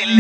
सो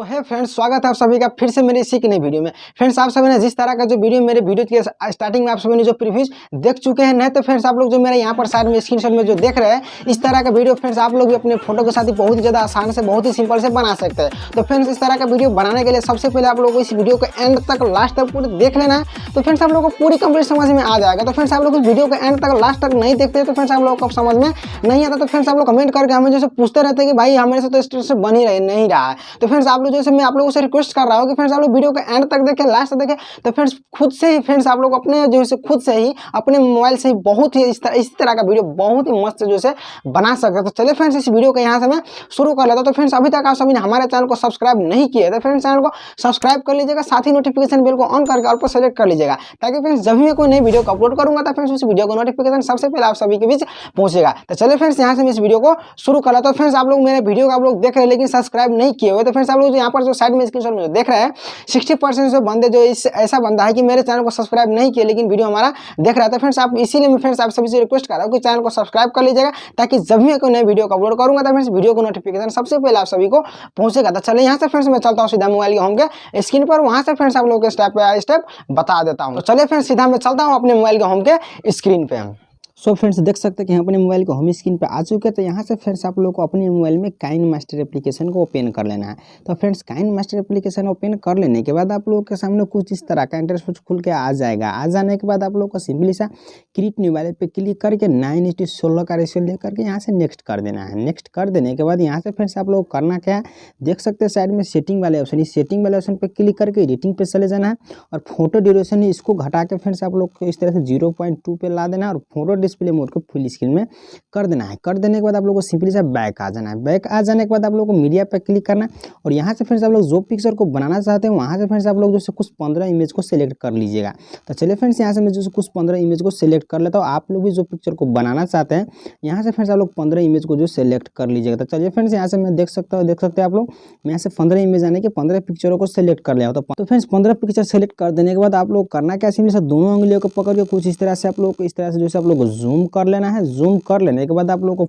है फ्रेंड्स, स्वागत है आप सभी का फिर से मेरी इसी की नई वीडियो में। फ्रेंड्स, आप सभी ने जिस तरह का जो वीडियो मेरे वीडियो के स्टार्टिंग में आप सभी ने जो प्रीव्यूज देख चुके हैं, नहीं तो फ्रेंड्स आप लोग जो मेरे यहाँ पर साइड में स्क्रीनशॉट में जो देख रहे हैं, इस तरह का वीडियो फ्रेंड्स आप लोग भी अपने फोटो के साथ ही बहुत ही ज़्यादा आसान से, बहुत ही सिंपल से बना सकते हैं। तो फ्रेंड्स, इस तरह का वीडियो बनाने के लिए सबसे पहले आप लोग को इस वीडियो को एंड तक लास्ट तक पूरी देख लेना है। तो फ्रेंड्स, आप लोग को पूरी कंप्लीट समझ में आ जाएगा। तो फ्रेंड्स, आप लोग इस वीडियो को एंड तक लास्ट तक नहीं देखते तो फ्रेंड्स आप लोग को समझ में नहीं आता। तो फ्रेंड्स, आप लोग कमेंट करके हमें जैसे पूछते रहते हैं कि भाई हमारे से तो इस तरह से बन ही नहीं रहा है। तो फ्रेंड्स, आप लोग जैसे मैं आप लोगों से रिक्वेस्ट कर रहा हूँ कि फ्रेंड्स आप लोग वीडियो को एंड तक देखें, लास्ट तक देखें। तो फ्रेंड्स, खुद से ही फ्रेंड्स आप लोग अपने जो है खुद से ही अपने मोबाइल से ही बहुत ही इस तरह का वीडियो बहुत ही मस्त जो है बना सकते हैं। तो चलिए फ्रेंड्स, इस वीडियो को यहाँ से मैं शुरू कर लेता हूँ। तो फ्रेंड्स, अभी तक आप सभी ने हमारे चैनल को सब्सक्राइब नहीं किया तो फ्रेंड्स चैनल को सब्सक्राइब कर लीजिएगा, साथ ही नोटिफिकेशन बेल को ऑन करके ऑल पर सेलेक्ट कर लीजिएगा, ताकि फ्रेंड्स जब भी मैं कोई नई वीडियो को अपलोड करूंगा तो फ्रेंड्स उस वीडियो को नोटिफिकेशन सबसे पहले आप सभी के बीच पहुंचेगा। तो चलिए फ्रेंड्स, यहाँ से मैं इस वीडियो को शुरू कर लेता हूँ। फ्रेंड्स, आप लोग मेरे वीडियो को आप लोग देख रहे हैं लेकिन सब्सक्राइब नहीं किए हुए, तो फ्रेंड्स आप लोग यहाँ पर जो साइड में स्क्रीनशॉट में देख रहे हैं 60% जो बंदे जो ऐसा बंदा है कि मेरे चैनल को सब्सक्राइब नहीं किया लेकिन वीडियो हमारा देख रहा था। फ्रेंड्स, आप इसीलिए मैं फ्रेंड्स आप सभी से रिक्वेस्ट कर रहा हूँ कि चैनल को सब्सक्राइब कर लीजिएगा, ताकि जब भी मैं कोई नई वीडियो को अपलोड करूंगा तो फ्रेंड्स वीडियो को नोटिफिकेशन सबसे पहले आप सभी को पहुंचेगा। तो चलिए यहाँ से फ्रेंड्स मैं चलता हूँ सीधा मोबाइल के होम के स्क्रीन पर, वहाँ से फ्रेंड्स आप लोगों को स्टेप बाय स्टेप बता देता हूँ। तो चलिए फ्रेंड्स, सीधा मैं चलता हूँ अपने मोबाइल के होम के स्क्रीन पे। सो फ्रेंड्स, देख सकते हैं कि हम अपने मोबाइल को होम स्क्रीन पे आ चुके हैं। तो यहाँ से फ्रेंड्स आप लोग को अपने मोबाइल में काइनमास्टर एप्लीकेशन को ओपन कर लेना है। तो फ्रेंड्स, काइनमास्टर एप्लीकेशन ओपन कर लेने के बाद आप लोगों के सामने कुछ इस तरह का इंटरफेस खुल के आ जाएगा। आ जाने के बाद आप लोग को सिंपली सा क्रिएट न्यू वाले पे क्लिक करके 9:16 का रेशियो लेकर के यहाँ से नेक्स्ट कर देना है। नेक्स्ट कर देने के बाद यहाँ से फ्रेंड्स आप लोग करना क्या है, देख सकते हैं साइड में सेटिंग वाले ऑप्शन, इस सेटिंग वाले ऑप्शन पर क्लिक करके एडिटिंग पे चले जाना है और फोटो ड्यूरेशन इसको घटा के फ्रेंड्स आप लोग को इस तरह से 0.2 पे ला देना है और फोटो डिस्प्ले मोड को फुल स्क्रीन में कर देना है। कर देने के बाद आप लोग को सिंपली सा बैक आ जाना है। बैक आ जाने के बाद आप लोग को मीडिया पे क्लिक करना है और यहाँ से फ्रेंड्स आप लोग जो पिक्चर को बनाना चाहते हैं वहाँ से फ्रेंड्स आप लोग जो कुछ 15 इमेज को सिलेक्ट कर लीजिएगा। तो चलिए फ्रेंड्स, यहाँ से मैं जो कुछ 15 इमेज को सिलेक्ट कर लेता हूँ। आप लोग भी जो पिक्चर को बनाना चाहते हैं यहाँ से फ्रेंड्स आप लोग 15 इमेज को जो सिलेक्ट कर लीजिएगा। तो चलिए फ्रेंड्स, यहाँ से मैं देख सकते हैं आप लोग, मैं यहाँ से 15 इमेज आने के 15 पिक्चरों को सिलेक्ट कर लिया। तो फ्रेंड्स 15 पिक्चर सिलेक्ट कर देने के बाद आप लोग करना क्या, सिंपली से दोनों उंगलियों को पकड़ के कुछ इस तरह से आप लोग इस तरह से जो आप लोग को जूम कर लेना है। जूम कर लेने के बाद आप लोग को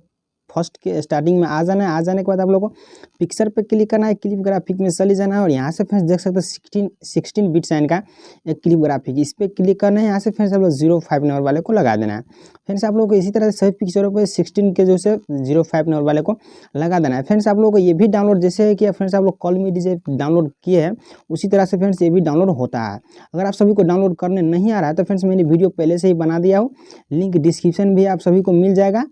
फर्स्ट के स्टार्टिंग में आ जाना है। आ जाने के बाद आप लोग को पिक्चर पे क्लिक करना है, क्लिप ग्राफिक में चले जाना है और यहाँ से फ्रेंड्स देख सकते हैं 16 बिट साइन का एक क्लिप ग्राफिक, इस पर क्लिक करना है। यहाँ से फ्रेंड्स आप लोग 0.5 नंबर वाले को लगा देना है। फ्रेंड्स, आप लोग को इसी तरह से सभी पिक्चरों पर 16 के जो से 0.5 नंबर वाले को लगा देना है। फ्रेंड्स, आप लोग को ये भी डाउनलोड जैसे कि फ्रेंड्स आप लोग कॉल मी डीजे डाउनलोड किए हैं उसी तरह से फ्रेंड्स ये भी डाउनलोड होता है। अगर आप सभी को डाउनलोड करने नहीं आ रहा है तो फ्रेंड्स मैंने वीडियो पहले से ही बना दिया हो, लिंक डिस्क्रिप्शन भी आप सभी को मिल जाएगा।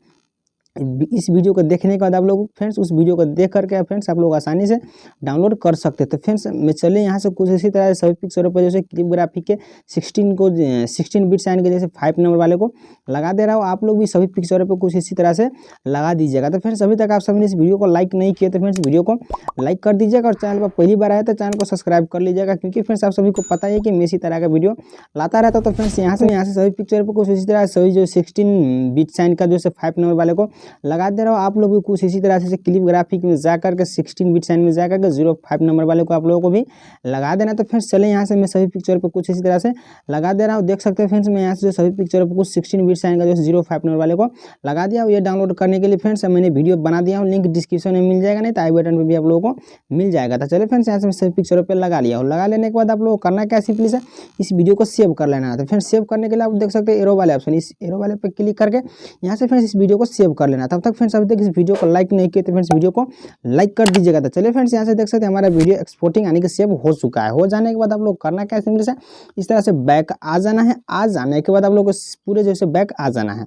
इस वीडियो को देखने के बाद आप लोग फ्रेंड्स उस वीडियो को देख करके फ्रेंड्स आप लोग आसानी से डाउनलोड कर सकते हैं। तो फ्रेंड्स मैं चले यहाँ से कुछ इसी तरह से सभी पिक्चरों पर जैसे क्लिप ग्राफिक के 16 बिट साइन के जैसे 5 नंबर वाले को लगा दे रहा हूँ। आप लोग भी सभी पिक्चरों पर कुछ इसी तरह से लगा दीजिएगा। तो फ्रेंड्स, अभी तक आप सभी ने इस वीडियो को लाइक नहीं किया तो फ्रेंड्स वीडियो को लाइक कर दीजिएगा और चैनल पर पहली बार आया तो चैनल को सब्सक्राइब कर लीजिएगा, क्योंकि फ्रेंड्स आप सभी को पता है कि मैं इसी तरह का वीडियो लाता रहता। तो फ्रेंड्स यहाँ से सभी पिक्चर पर कुछ इसी तरह सभी जो 16 बिट साइन का जो 5 नंबर वाले को लगा दे रहा हूँ। आप लोग भी कुछ इसी तरह से क्लिप ग्राफिक में जाकर के 16 बिट साइन में जाकर के 0.5 नंबर वाले को आप लोगों को भी लगा देना। तो फ्रेंड्स चले यहाँ से मैं सभी पिक्चर पर कुछ इसी तरह से लगा दे रहा हूँ। देख सकते हैं फ्रेंड्स, मैं यहाँ से जो सभी पिक्चर पर कुछ 16 बिट साइन का जो 0.5 नंबर वाले को लगा दिया। ये डाउनलोड करने के लिए फ्रेंड्स मैंने वीडियो बना दिया हूँ, लिंक डिस्क्रिप्शन में मिल जाएगा, नहीं तो आई बटन पर भी आप लोगों को मिल जाएगा। तो चलिए फ्रेंड्स, यहाँ से मैं सभी पिक्चरों पर लगा लिया हूँ। लगा लेने के बाद आप लोग करना क्या, सिंपली से इस वीडियो को सेव कर लेना है। तो फ्रेंड्स सेव करने के लिए आप देख सकते हैं एरो वाले ऑप्शन, इस एरो वाले पर क्लिक करके यहाँ से फ्रेंड्स इस वीडियो को सेव कर लेना। तब तक फ्रेंड्स अभी तक इस वीडियो को लाइक नहीं किए तो फ्रेंड्स वीडियो को लाइक कर दीजिएगा। तो चलिए फ्रेंड्स, यहाँ से देख सकते हैं हमारा वीडियो एक्सपोर्टिंग यानी कि सेव हो चुका है। हो जाने के बाद आप लोग करना क्या है, सिंपली से इस तरह से बैक आ जाना है। आ जाने के बाद आप लोग को पूरे जैसे बैक आ जाना है।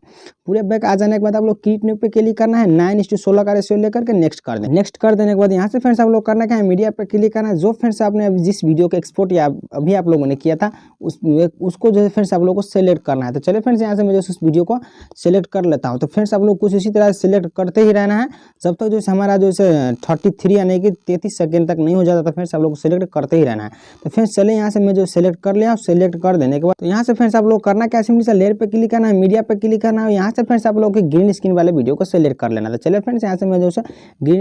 पूरे बैक आ जाने के बाद आप लोग क्रिएट न्यू पे क्लिक करना है, 9:16 का रेशियो लेकर के नेक्स्ट कर दें। नेक्स्ट कर देने के बाद यहाँ से फ्रेंड्स आप लोग करना क्या है, मीडिया पे क्लिक करना है। जो फ्रेंड्स आपने अभी जिस वीडियो को एक्सपोर्ट या अभी आप लोगों ने किया था उसको जो है फ्रेंड्स आप लोग को सेलेक्ट करना है। तो चलिए फ्रेंड्स, यहाँ से मैं जो उस वीडियो को सेलेक्ट कर लेता हूँ। तो फ्रेंड्स आप लोग कुछ इसी तरह से सिलेक्ट करते ही रहना है जब तक जो हमारा जो 33 यानी कि 33 सेकंड तक नहीं हो जाता। तो फ्रेंड्स आप लोग को सिलेक्ट करते ही रहना है। तो फ्रेंड्स चलिए यहाँ से मैं जो सिलेक्ट कर लिया, सिलेक्ट कर देने के बाद तो यहाँ से फ्रेंड्स आप लोग करना क्या, सिंपली से लेयर पे क्लिक करना है, मीडिया पे क्लिक करना है। यहाँ से फ्रेंड्स आप लोग की ग्रीन स्क्रीन वाले वीडियो को सिलेक्ट कर लेना। तो चलिए फ्रेंड्स यहाँ से मैं जो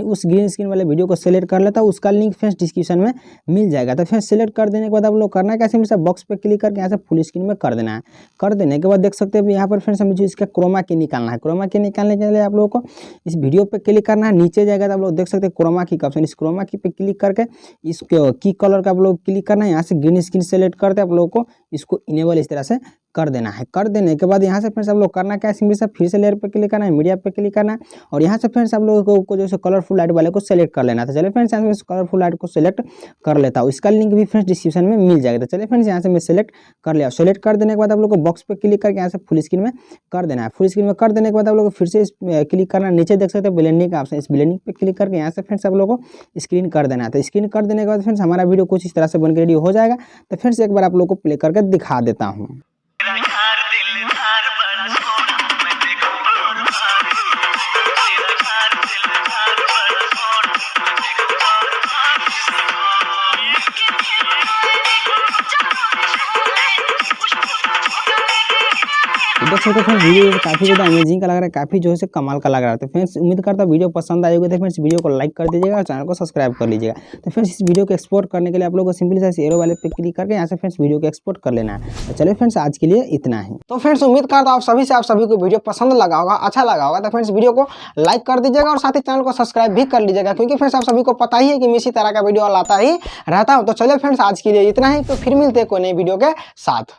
उस ग्रीन स्क्रीन वाले वीडियो को सिलेक्ट कर लेता हूँ, उसका लिंक फ्रेंड्स डिस्क्रिप्शन में मिल जाएगा। तो फ्रेंड्स सिलेक्ट कर देने के बाद आप लोग करना क्या, सिंपली से बॉक्स पे क्लिक करके यहाँ से फुल स्क्रीन में कर देना है। कर देने के बाद देख सकते हैं यहाँ पर फ्रेंड्स हमें जो इसका क्रोमा की निकालना है। क्रोमा की निकालने के लिए आप लोगों को इस वीडियो पे क्लिक करना है, नीचे जाएगा तो आप लोग देख सकते हैं क्रोमा की का ऑप्शन, इस क्रोमा की पे क्लिक करके इस की कलर का आप लोग क्लिक करना है। यहाँ से ग्रीन स्क्रीन सेलेक्ट करते आप लोगों को इसको इनेबल इस तरह से कर देना है। कर देने के बाद यहाँ से फ्रेंड्स आप लोग करना क्या है, सिंपली से फिर से लेयर पे क्लिक करना है, मीडिया पे क्लिक करना है और यहाँ से फ्रेंड्स आप लोगों को जो कलरफुल लाइट वाले को सेलेक्ट कर लेना था। चलिए फ्रेंड्स यहाँ से कलरफुल लाइट को सेलेक्ट कर लेता हूँ, इसका लिंक भी फ्रेंड्स डिस्क्रिप्शन में मिल जाएगा। तो चलिए फ्रेंड्स यहाँ से मैं सेलेक्ट कर लिया। सेलेक्ट कर देने के बाद आप लोग को बॉक्स पे क्लिक करके यहाँ से फुल स्क्रीन में कर देना है। फुल स्क्रीन में कर देने के बाद आप लोग को फिर से क्लिक करना, नीचे देख सकते हैं ब्लेंडिंग का ऑप्शन, इस ब्लेंडिंग पे क्लिक करके यहाँ से फ्रेंड्स आप लोग को स्क्रीन कर देना है। तो स्क्रीन कर देने के बाद फ्रेंड्स हमारा वीडियो कुछ इस तरह से बनकर रेडी हो जाएगा। तो फ्रेंड्स एक बार आप लोग को प्ले करके दिखा देता हूँ। देख सकते हैं फ्रेंड्स वीडियो काफ़ी ज़्यादा अमेजिंग का लग रहा है, काफ़ी जो है कमाल का लग रहा है। तो फ्रेंड्स उम्मीद करता हूँ वीडियो पसंद आएगा। तो फ्रेंड्स वीडियो को लाइक कर दीजिएगा और चैनल को सब्सक्राइब कर लीजिएगा। तो फ्रेंड्स इस वीडियो को एक्सपोर्ट करने के लिए आप लोगों को सिंपली से एरो वाले पे क्लिक करके यहाँ से फ्रेंड्स वीडियो को एक्सपोर्ट कर लेना है। तो चलिए फ्रेंड्स आज के लिए इतना ही। तो फ्रेंड्स उम्मीद करता हूँ आप सभी को वीडियो पसंद लगा होगा, अच्छा लगा होगा। तो फ्रेंड्स वीडियो को लाइक कर दीजिएगा और साथ ही चैनल को सब्सक्राइब भी कर लीजिएगा, क्योंकि फ्रेंड्स आप सभी को पता ही है कि मैं इसी तरह का वीडियो लाता ही रहता हूँ। तो चलिए फ्रेंड्स आज के लिए इतना ही, तो फिर मिलते हैं कोई नई वीडियो के साथ।